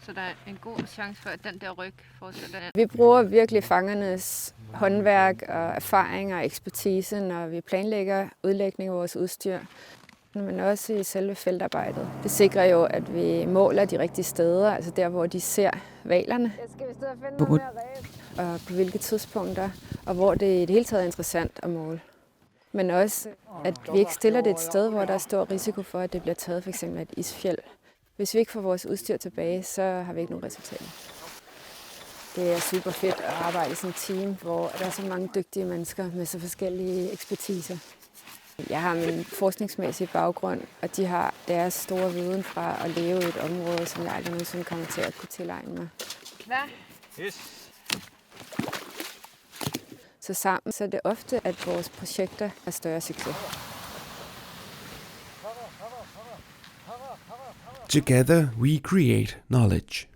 Så der er en god chance for, at den der ryg fortsætter. Vi bruger virkelig fangernes håndværk og erfaring og ekspertise, når vi planlægger udlægning af vores udstyr, men også i selve feltarbejdet. Det sikrer jo, at vi måler de rigtige steder, altså der, hvor de ser hvalerne, og på hvilke tidspunkter, og hvor det i det hele taget er interessant at måle. Men også, at vi ikke stiller det et sted, hvor der er stor risiko for, at det bliver taget f.eks. af et isfjeld. Hvis vi ikke får vores udstyr tilbage, så har vi ikke nogen resultater. Det er super fedt at arbejde i sådan et team, hvor der er så mange dygtige mennesker med så forskellige ekspertiser. Jeg har min forskningsmæssige baggrund, og de har deres store viden fra at leve i et område, som jeg aldrig nogensinde kommer til at kunne tilegne mig. Klar? Yes. Så sammen så er det ofte, at vores projekter har større succes. Together we create knowledge.